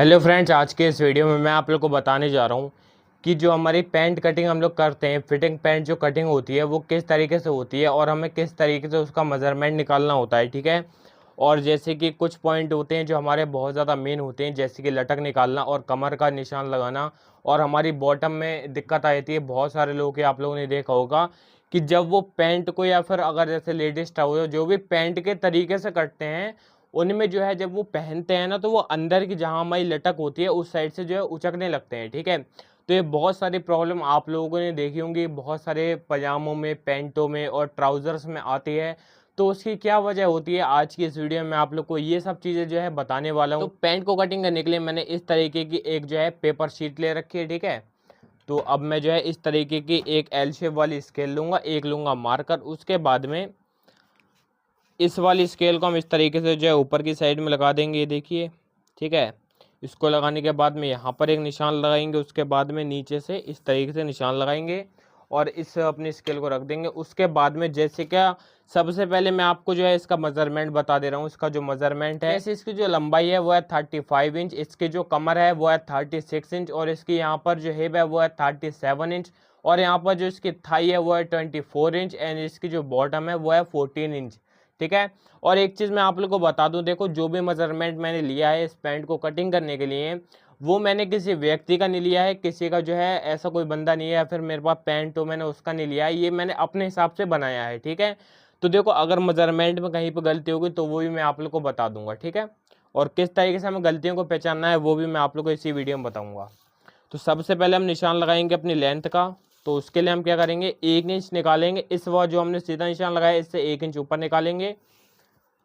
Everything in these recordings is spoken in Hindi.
हेलो फ्रेंड्स, आज के इस वीडियो में मैं आप लोग को बताने जा रहा हूँ कि जो हमारी पैंट कटिंग हम लोग करते हैं, फिटिंग पैंट जो कटिंग होती है वो किस तरीके से होती है और हमें किस तरीके से उसका मेज़रमेंट निकालना होता है। ठीक है। और जैसे कि कुछ पॉइंट होते हैं जो हमारे बहुत ज़्यादा मेन होते हैं, जैसे कि लटक निकालना और कमर का निशान लगाना। और हमारी बॉटम में दिक्कत आती है, बहुत सारे लोगों के आप लोगों ने देखा होगा कि जब वो पैंट को या फिर अगर जैसे लेडीज ट्राउजर जो भी पैंट के तरीके से कटते हैं, उनमें जो है जब वो पहनते हैं ना, तो वो अंदर की जहाँ हमारी लटक होती है उस साइड से जो है उचकने लगते हैं। ठीक है। तो ये बहुत सारी प्रॉब्लम आप लोगों ने देखी होंगी, बहुत सारे पजामों में, पैंटों में और ट्राउजर्स में आती है। तो उसकी क्या वजह होती है, आज की इस वीडियो में आप लोग को ये सब चीज़ें जो है बताने वाला हूँ। तो पैंट को कटिंग करने के लिए मैंने इस तरीके की एक जो है पेपर शीट ले रखी है। ठीक है। तो अब मैं जो है इस तरीके की एक एल शेप वाली स्केल लूँगा, एक लूँगा मार्कर। उसके बाद में इस वाली स्केल को हम इस तरीके से जो है ऊपर की साइड में लगा देंगे, ये देखिए। ठीक है। इसको लगाने के बाद में यहाँ पर एक निशान लगाएंगे, उसके बाद में नीचे से इस तरीके से निशान लगाएंगे और इस अपनी स्केल को रख देंगे। उसके बाद में जैसे क्या, सबसे पहले मैं आपको जो है इसका मेज़रमेंट बता दे रहा हूँ। इसका जो मेज़रमेंट है, जैसे इसकी जो लंबाई है वो है 35 इंच, इसकी जो कमर है वो है 36 इंच, और इसकी यहाँ पर जो हिप है वो है 37 इंच, और यहाँ पर जो इसकी थाई है वो है 24 इंच, एंड इसकी जो बॉटम है वो है 14 इंच। ठीक है। और एक चीज़ मैं आप लोग को बता दूं, देखो जो भी मेजरमेंट मैंने लिया है इस पैंट को कटिंग करने के लिए, वो मैंने किसी व्यक्ति का नहीं लिया है, किसी का जो है ऐसा कोई बंदा नहीं है या फिर मेरे पास पैंट तो मैंने उसका नहीं लिया है, ये मैंने अपने हिसाब से बनाया है। ठीक है। तो देखो, अगर मेजरमेंट में कहीं पर गलती होगी तो वो भी मैं आप लोग को बता दूंगा। ठीक है। और किस तरीके से हमें गलतियों को पहचानना है वो भी मैं आप लोग को इसी वीडियो में बताऊँगा। तो सबसे पहले हम निशान लगाएंगे अपनी लेंथ का। तो उसके लिए हम क्या करेंगे, 1 इंच निकालेंगे। इस बार जो हमने सीधा निशान लगाया इससे 1 इंच ऊपर निकालेंगे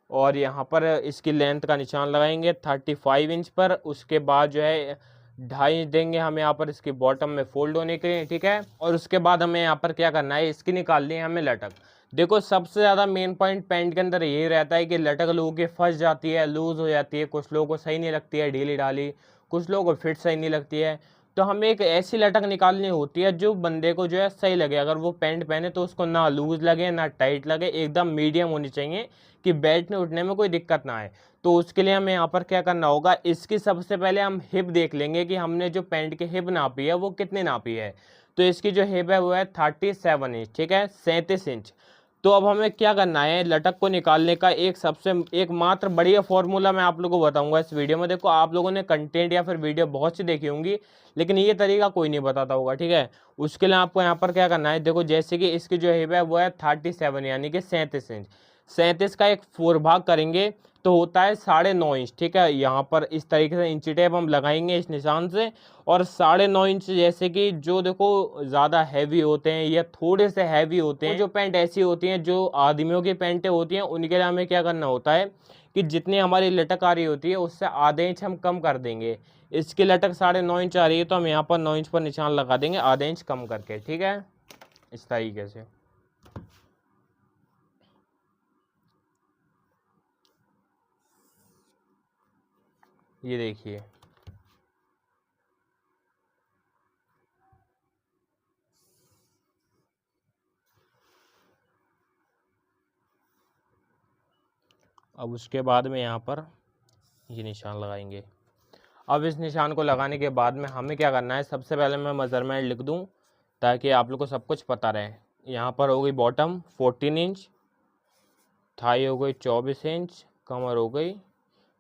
और यहाँ पर इसकी लेंथ का निशान लगाएंगे 35 इंच पर। उसके बाद जो है 2.5 देंगे हम यहाँ पर इसकी बॉटम में फोल्ड होने के लिए। ठीक है। और उसके बाद हमें यहाँ पर क्या करना है, इसकी निकालनी है हमें लटक। देखो, सबसे ज़्यादा मेन पॉइंट पैंट के अंदर यही रहता है कि लटक लोगों की फंस जाती है, लूज़ हो जाती है, कुछ लोगों को सही नहीं लगती है ढीली ढाली, कुछ लोगों को फिट सही नहीं लगती है। तो हमें एक ऐसी लटक निकालनी होती है जो बंदे को जो है सही लगे। अगर वो पैंट पहने तो उसको ना लूज लगे ना टाइट लगे, एकदम मीडियम होनी चाहिए कि बैठने उठने में कोई दिक्कत ना आए। तो उसके लिए हमें यहाँ पर क्या करना होगा, इसकी सबसे पहले हम हिप देख लेंगे कि हमने जो पैंट की हिप नापी है वो कितनी नापी है। तो इसकी जो हिप है वो है 37 इंच। ठीक है, 37 इंच। तो अब हमें क्या करना है, लटक को निकालने का एक सबसे एक मात्र बढ़िया फॉर्मूला मैं आप लोगों को बताऊंगा इस वीडियो में। देखो, आप लोगों ने कंटेंट या फिर वीडियो बहुत सी देखी होंगी, लेकिन ये तरीका कोई नहीं बताता होगा। ठीक है। उसके लिए आपको यहाँ पर क्या करना है, देखो जैसे कि इसकी जो हिप है वो है 37 यानी कि 37 इंच। 37 का एक 4 भाग करेंगे तो होता है 9.5 इंच। ठीक है। यहाँ पर इस तरीके से इंची टेप हम लगाएंगे इस निशान से, और 9.5 इंच जैसे कि जो देखो ज़्यादा हैवी होते हैं या थोड़े से हैवी होते हैं, जो पैंट ऐसी होती हैं जो आदमियों की पैंटें होती हैं, उनके लिए हमें क्या करना होता है कि जितनी हमारी लटक आ रही होती है उससे आधे इंच हम कम कर देंगे। इसकी लटक 9.5 इंच आ रही है तो हम यहाँ पर 9 इंच पर निशान लगा देंगे आधे इंच कम करके। ठीक है, इस तरीके से। ये देखिए, अब उसके बाद में यहाँ पर ये निशान लगाएंगे। अब इस निशान को लगाने के बाद में हमें क्या करना है, सबसे पहले मैं मेज़रमेंट लिख दूं ताकि आप लोग को सब कुछ पता रहे। यहाँ पर हो गई बॉटम 14 इंच, थाई हो गई 24 इंच, कमर हो गई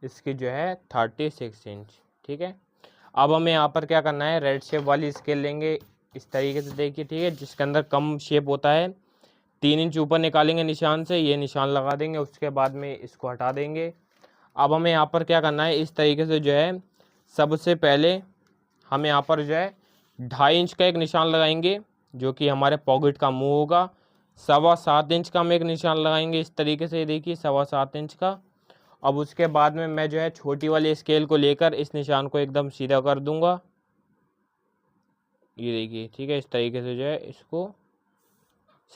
इसकी जो है 36 इंच। ठीक है। अब हमें यहाँ पर क्या करना है, रेड शेप वाली स्केल लेंगे इस तरीके से, देखिए। ठीक है, जिसके अंदर कम शेप होता है, 3 इंच ऊपर निकालेंगे निशान से, ये निशान लगा देंगे। उसके बाद में इसको हटा देंगे। अब हमें यहाँ पर क्या करना है, इस तरीके से जो है सबसे पहले हम यहाँ पर जो है 2.5 इंच का एक निशान लगाएंगे जो कि हमारे पॉकेट का मुंह होगा। 7.25 इंच का हम एक निशान लगाएंगे इस तरीके से, देखिए 7.25 इंच का। अब उसके बाद में मैं जो है छोटी वाली स्केल को लेकर इस निशान को एकदम सीधा कर दूंगा, ये देखिए। ठीक है, इस तरीके से जो है इसको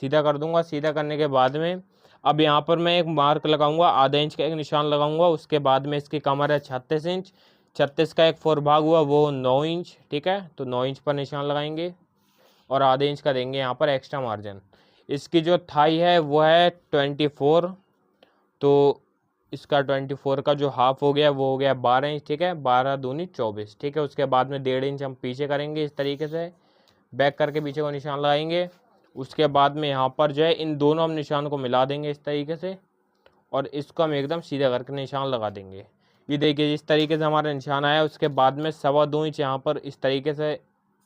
सीधा कर दूंगा। सीधा करने के बाद में अब यहाँ पर मैं एक मार्क लगाऊंगा, आधा इंच का एक निशान लगाऊंगा। उसके बाद में इसकी कमर है 36 इंच, 36 का एक 4 भाग हुआ वो 9 इंच। ठीक है, तो 9 इंच पर निशान लगाएंगे और आधे इंच का देंगे यहाँ पर एक्स्ट्रा मार्जिन। इसकी जो थाई है वो है 24, तो इसका 24 का जो हाफ हो गया वो हो गया 12 इंच, ठीक है, 12 दूनी 24, ठीक है। उसके बाद में 1.5 इंच हम पीछे करेंगे इस तरीके से, बैक करके पीछे को निशान लगाएंगे। उसके बाद में यहाँ पर जो है इन दोनों हम निशान को मिला देंगे इस तरीके से, और इसको हम एकदम सीधा करके निशान लगा देंगे। ये देखिए इस तरीके से हमारा निशान आया। उसके बाद में 2.25 इंच यहाँ पर इस तरीके से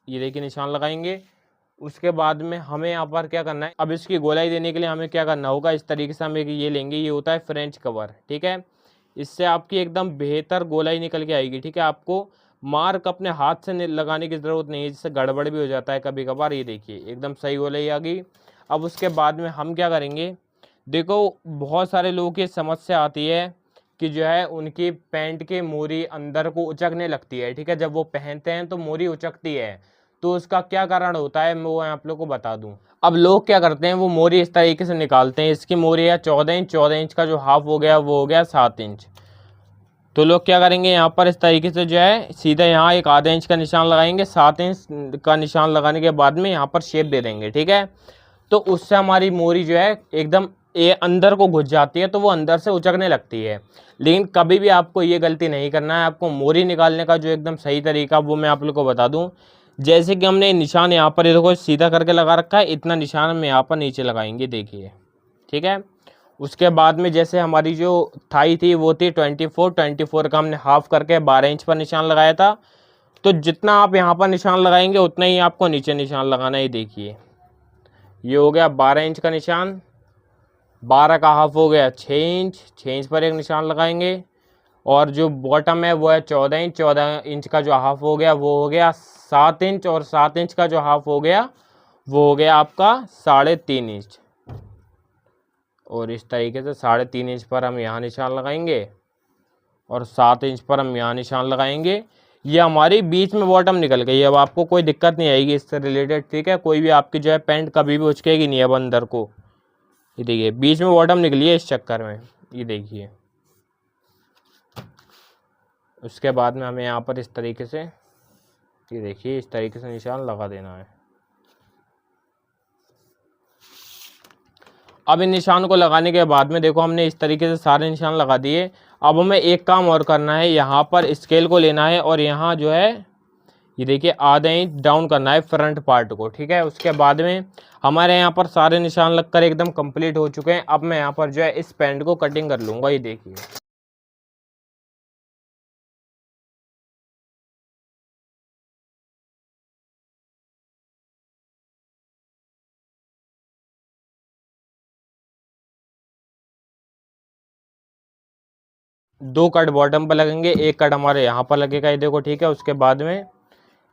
ये देखिए निशान लगाएंगे। उसके बाद में हमें यहाँ पर क्या करना है, अब इसकी गोलाई देने के लिए हमें क्या करना होगा, इस तरीके से हम एक ये लेंगे, ये होता है फ्रेंच कवर, ठीक है। इससे आपकी एकदम बेहतर गोलाई निकल के आएगी, ठीक है। आपको मार्क अपने हाथ से लगाने की ज़रूरत नहीं है, जिससे गड़बड़ भी हो जाता है कभी कभार। ये देखिए एकदम सही गोलाई आ गई। अब उसके बाद में हम क्या करेंगे, देखो बहुत सारे लोगों की समस्या आती है कि जो है उनकी पैंट की मोरी अंदर को उचकने लगती है, ठीक है। जब वो पहनते हैं तो मोरी उचकती है, तो उसका क्या कारण होता है मैं वो आप लोग को बता दूं। अब लोग क्या करते हैं, वो मोरी इस तरीके से निकालते हैं। इसकी मोरी है 14 इंच, 14 इंच का जो हाफ हो गया वो हो गया 7 इंच। तो लोग क्या करेंगे, यहाँ पर इस तरीके से जो है सीधा यहाँ एक आधा इंच का निशान लगाएंगे। 7 इंच का निशान लगाने के बाद में यहाँ पर शेप दे देंगे, ठीक है। तो उससे हमारी मोरी जो है एकदम ये अंदर को घुस जाती है, तो वो अंदर से उचकने लगती है। लेकिन कभी भी आपको ये गलती नहीं करना है। आपको मोरी निकालने का जो एकदम सही तरीका वो मैं आप लोग को बता दूं। जैसे कि हमने निशान यहाँ पर देखो सीधा करके लगा रखा है, इतना निशान हम यहाँ पर नीचे लगाएंगे, देखिए, ठीक है। उसके बाद में जैसे हमारी जो थाई थी वो थी 24 का हमने हाफ करके 12 इंच पर निशान लगाया था। तो जितना आप यहाँ पर निशान लगाएंगे उतना ही आपको नीचे निशान लगाना है। देखिए ये हो गया 12 इंच का निशान, 12 का हाफ हो गया 6 इंच, 6 इंच पर एक निशान लगाएंगे। और जो बॉटम है वो है 14 इंच, 14 इंच का जो हाफ हो गया वो हो गया 7 इंच, और 7 इंच का जो हाफ हो गया वो हो गया आपका 3.5 इंच। और इस तरीके से 3.5 इंच पर हम यहाँ निशान लगाएंगे और 7 इंच पर हम यहाँ निशान लगाएंगे। ये हमारी बीच में बॉटम निकल गई। अब आपको कोई दिक्कत नहीं आएगी इससे रिलेटेड, ठीक है। कोई भी आपकी जो है पैंट कभी भी उचकेगी नहीं अब अंदर को। ये देखिए बीच में बॉटम निकली है इस चक्कर में, ये देखिए। उसके बाद में हमें यहाँ पर इस तरीके से ये देखिए इस तरीके से निशान लगा देना है। अब इन निशान को लगाने के बाद में देखो हमने इस तरीके से सारे निशान लगा दिए। अब हमें एक काम और करना है, यहाँ पर स्केल को लेना है और यहाँ जो है ये देखिए आधा इंच डाउन करना है फ्रंट पार्ट को, ठीक है। उसके बाद में हमारे यहाँ पर सारे निशान लगकर एकदम कंप्लीट हो चुके हैं। अब मैं यहाँ पर जो है इस पैंट को कटिंग कर लूँगा, ये देखिए। दो कट बॉटम पर लगेंगे, एक कट हमारे यहाँ पर लगेगा, ये देखो, ठीक है। उसके बाद में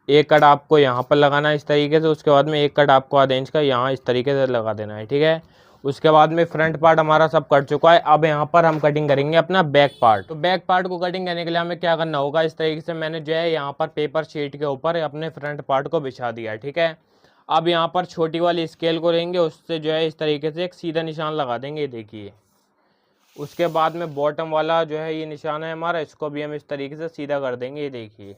एक कट आपको यहाँ पर लगाना है इस तरीके से। उसके बाद में एक कट आपको आधे इंच का यहाँ इस तरीके से लगा देना है, ठीक है। उसके बाद में फ्रंट पार्ट हमारा सब कट चुका है। अब यहाँ पर हम कटिंग करेंगे अपना बैक पार्ट। तो बैक पार्ट को कटिंग करने के लिए हमें क्या करना होगा, इस तरीके से मैंने जो है यहाँ पर पेपर शीट के ऊपर अपने फ्रंट पार्ट को बिछा दिया है, ठीक है। अब यहाँ पर छोटी वाली स्केल को लेंगे, उससे जो है इस तरीके से एक सीधा निशान लगा देंगे, देखिए। उसके बाद में बॉटम वाला जो है ये निशान है हमारा, इसको भी हम इस तरीके से सीधा कर देंगे, ये देखिए।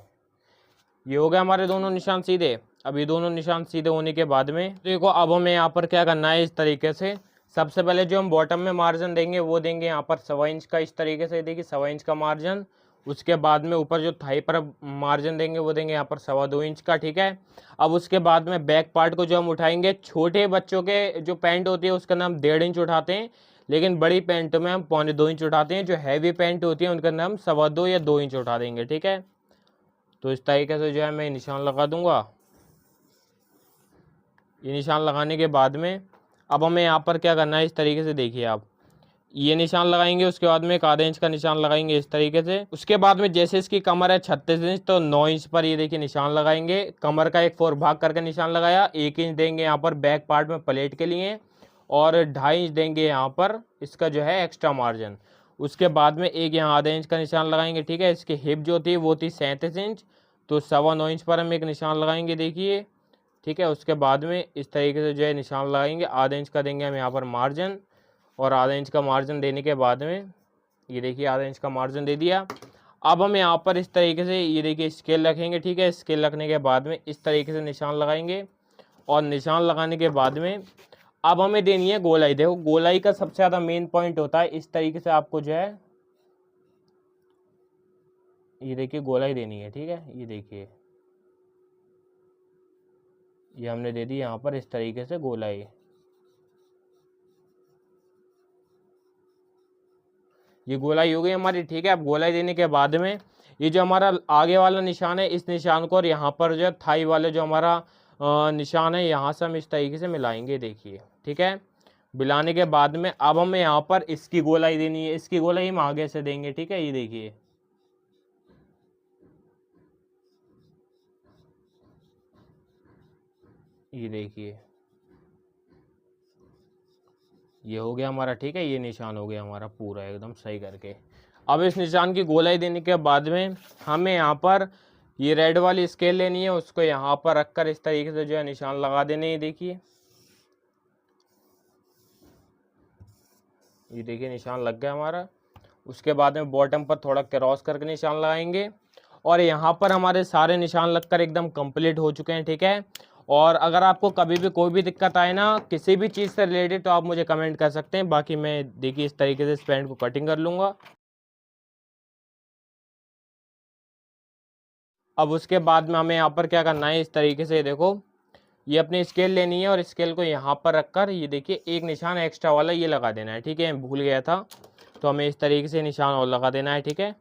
ये हो गया हमारे दोनों निशान सीधे। अब ये दोनों निशान सीधे होने के बाद में देखो अब हमें यहाँ पर क्या करना है, इस तरीके से सबसे पहले जो हम बॉटम में मार्जिन देंगे वो देंगे यहाँ पर 1.25 इंच का, इस तरीके से देखिए 1.25 इंच का मार्जिन। उसके बाद में ऊपर जो थाई पर मार्जिन देंगे वो देंगे यहाँ पर 2.25 इंच का, ठीक है। अब उसके बाद में बैक पार्ट को जो हम उठाएंगे, छोटे बच्चों के जो पैंट होती है उसका नाम 1.5 इंच उठाते हैं, लेकिन बड़ी पैंट में हम 2.25 इंच उठाते हैं। जो हैवी पैंट होती है उनका नाम 2.25 या 2 इंच उठा देंगे, ठीक है। तो इस तरीके से जो है मैं निशान लगा दूंगा। ये निशान लगाने के बाद में अब हमें यहाँ पर क्या करना है, इस तरीके से देखिए आप ये निशान लगाएंगे। उसके बाद में एक आधे इंच का निशान लगाएंगे इस तरीके से। उसके बाद में जैसे इसकी कमर है 36 इंच, तो 9 इंच पर ये देखिए निशान लगाएंगे। कमर का एक 4 भाग करके निशान लगाया। 1 इंच देंगे यहाँ पर बैक पार्ट में प्लेट के लिए, और 2.5 इंच देंगे यहाँ पर इसका जो है एक्स्ट्रा मार्जिन। उसके बाद में एक यहाँ आधे इंच का निशान लगाएंगे, ठीक है। इसकी हिप जो थी वो थी 37 इंच, तो 9.25 इंच पर हम एक निशान लगाएंगे, देखिए, ठीक है। उसके बाद में इस तरीके से जो है निशान लगाएंगे। आधे इंच का देंगे हम यहाँ पर मार्जिन, और आधे इंच का मार्जिन देने के बाद में ये देखिए आधे इंच का मार्जिन दे दिया। अब हम यहाँ पर इस तरीके से ये देखिए स्केल रखेंगे, ठीक है। स्केल रखने के बाद में इस तरीके से निशान लगाएंगे, और निशान लगाने के बाद में अब हमें देनी है गोलाई। देखो गोलाई का सबसे ज़्यादा मेन पॉइंट होता है, इस तरीके से आपको जो है ये देखिए गोलाई देनी है, ठीक है। ये देखिए ये हमने दे दी यहाँ पर इस तरीके से गोलाई। ये गोलाई हो गई हमारी, ठीक है। अब गोलाई देने के बाद में ये जो हमारा आगे वाला निशान है, इस निशान को और यहाँ पर जो है थाई वाले जो हमारा निशान है, यहाँ से हम इस तरीके से मिलाएंगे, देखिए, ठीक है। मिलाने के बाद में अब हमें यहाँ पर इसकी गोलाई देनी है, इसकी गोलाई हम आगे से देंगे, ठीक है। ये देखिए ये देखिए ये हो गया हमारा, ठीक है। ये निशान हो गया हमारा पूरा एकदम सही करके। अब इस निशान की गोलाई देने के बाद में हमें यहाँ पर ये रेड वाली स्केल लेनी है, उसको यहाँ पर रखकर इस तरीके से जो है निशान लगा देने हैं, देखिए। ये देखिए निशान लग गया हमारा। उसके बाद में बॉटम पर थोड़ा क्रॉस करके निशान लगाएंगे और यहाँ पर हमारे सारे निशान लगकर एकदम कंप्लीट हो चुके हैं, ठीक है। और अगर आपको कभी भी कोई भी दिक्कत आए ना किसी भी चीज़ से रिलेटेड, तो आप मुझे कमेंट कर सकते हैं। बाकी मैं देखिए इस तरीके से इस पैंट को कटिंग कर लूँगा। अब उसके बाद में हमें यहाँ पर क्या करना है, इस तरीके से देखो, ये अपनी स्केल लेनी है और स्केल को यहाँ पर रखकर ये देखिए एक निशान एक्स्ट्रा वाला ये लगा देना है, ठीक है। भूल गया था, तो हमें इस तरीके से निशान और लगा देना है, ठीक है।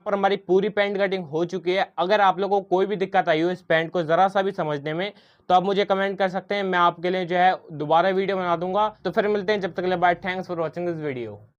पर हमारी पूरी पैंट कटिंग हो चुकी है। अगर आप लोगों को कोई भी दिक्कत आई हो इस पैंट को ज़रा सा भी समझने में, तो आप मुझे कमेंट कर सकते हैं। मैं आपके लिए जो है दोबारा वीडियो बना दूंगा। तो फिर मिलते हैं, जब तक के लिए bye. Thanks for watching this video.